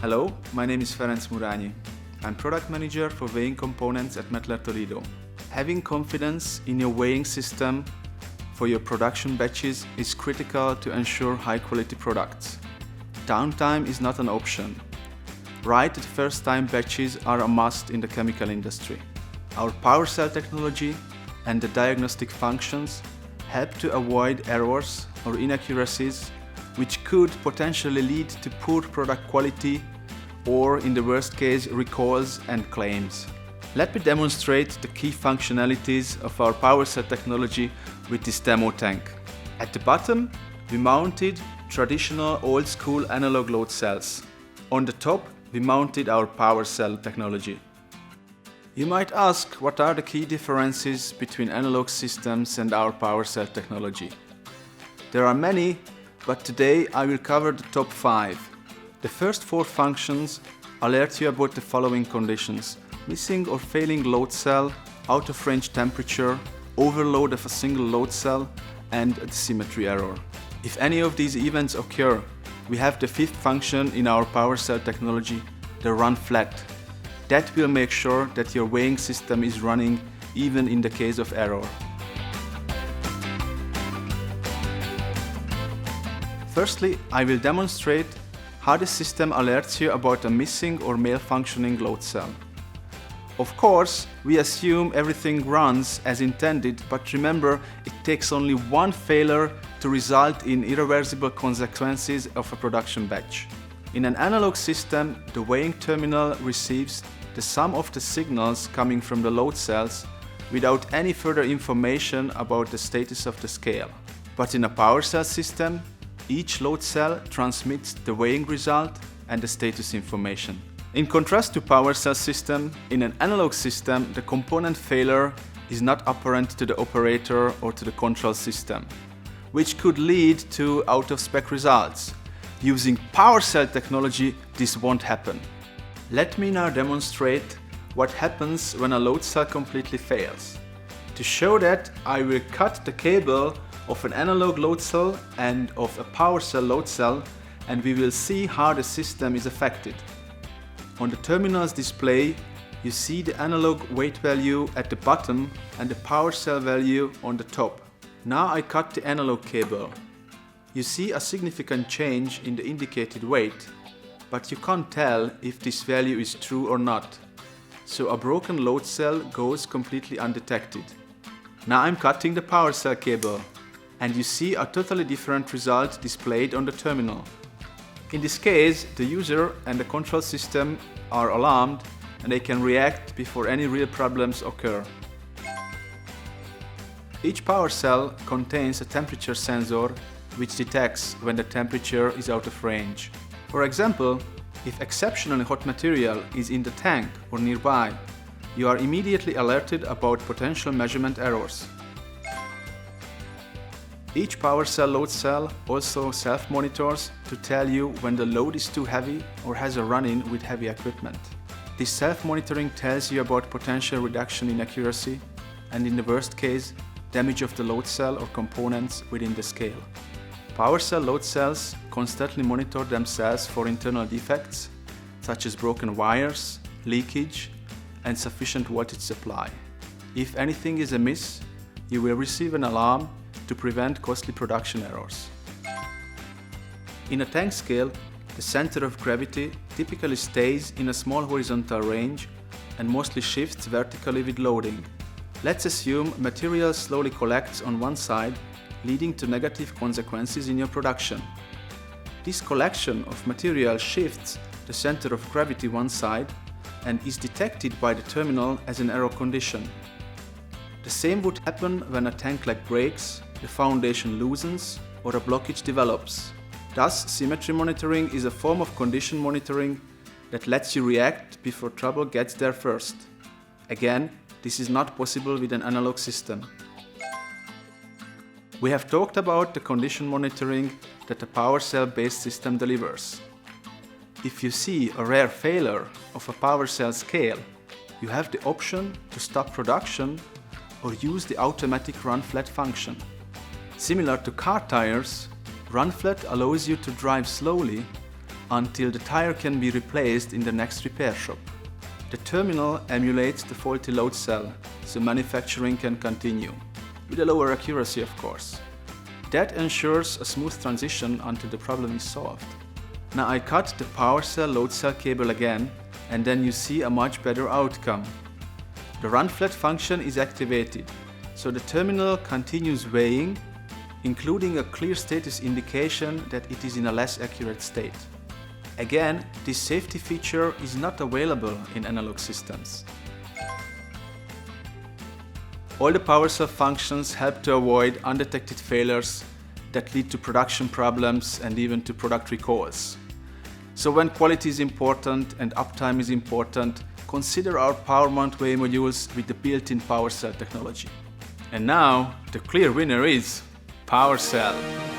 Hello, my name is Ferenc Murányi. I'm product manager for weighing components at METTLER Toledo. Having confidence in your weighing system for your production batches is critical to ensure high quality products. Downtime is not an option. Right at first time batches are a must in the chemical industry. Our PowerCell technology and the diagnostic functions help to avoid errors or inaccuracies which could potentially lead to poor product quality or, in the worst case, recalls and claims. Let me demonstrate the key functionalities of our PowerCell technology with this demo tank. At the bottom, we mounted traditional old-school analog load cells. On the top, we mounted our PowerCell technology. You might ask, what are the key differences between analog systems and our PowerCell technology? There are many, but today I will cover the top 5. The first 4 functions alert you about the following conditions: missing or failing load cell, out of range temperature, overload of a single load cell, and a symmetry error. If any of these events occur, we have the 5th function in our PowerCell technology, the RunFlat. That will make sure that your weighing system is running even in the case of error. Firstly, I will demonstrate how the system alerts you about a missing or malfunctioning load cell. Of course, we assume everything runs as intended, but remember, it takes only one failure to result in irreversible consequences of a production batch. In an analog system, the weighing terminal receives the sum of the signals coming from the load cells without any further information about the status of the scale. But in a PowerCell system, each load cell transmits the weighing result and the status information. In contrast to PowerCell system, in an analog system, the component failure is not apparent to the operator or to the control system, which could lead to out-of-spec results. Using PowerCell technology, this won't happen. Let me now demonstrate what happens when a load cell completely fails. To show that, I will cut the cable of an analog load cell and of a PowerCell load cell, and we will see how the system is affected. On the terminal's display, you see the analog weight value at the bottom and the PowerCell value on the top. Now I cut the analog cable. You see a significant change in the indicated weight, but you can't tell if this value is true or not. So a broken load cell goes completely undetected. Now I'm cutting the PowerCell cable, and you see a totally different result displayed on the terminal. In this case, the user and the control system are alarmed and they can react before any real problems occur. Each PowerCell contains a temperature sensor which detects when the temperature is out of range. For example, if exceptionally hot material is in the tank or nearby, you are immediately alerted about potential measurement errors. Each PowerCell load cell also self-monitors to tell you when the load is too heavy or has a run-in with heavy equipment. This self-monitoring tells you about potential reduction in accuracy and, in the worst case, damage of the load cell or components within the scale. PowerCell load cells constantly monitor themselves for internal defects, such as broken wires, leakage, and sufficient voltage supply. If anything is amiss, you will receive an alarm to prevent costly production errors. In a tank scale, the center of gravity typically stays in a small horizontal range and mostly shifts vertically with loading. Let's assume material slowly collects on one side, leading to negative consequences in your production. This collection of material shifts the center of gravity one side and is detected by the terminal as an error condition. The same would happen when a tank leg breaks, the foundation loosens, or a blockage develops. Thus, symmetry monitoring is a form of condition monitoring that lets you react before trouble gets there first. Again, this is not possible with an analog system. We have talked about the condition monitoring that a PowerCell-based system delivers. If you see a rare failure of a PowerCell scale, you have the option to stop production or use the automatic RunFlat function. Similar to car tires, RunFlat allows you to drive slowly until the tire can be replaced in the next repair shop. The terminal emulates the faulty load cell, so manufacturing can continue, with a lower accuracy of course. That ensures a smooth transition until the problem is solved. Now I cut the PowerCell load cell cable again, and then you see a much better outcome. The RunFlat function is activated, so the terminal continues weighing, including a clear status indication that it is in a less accurate state. Again, this safety feature is not available in analog systems. All the PowerCell functions help to avoid undetected failures that lead to production problems and even to product recalls. So when quality is important and uptime is important, consider our PowerMount weigh modules with the built-in PowerCell technology. And now, the clear winner is PowerCell.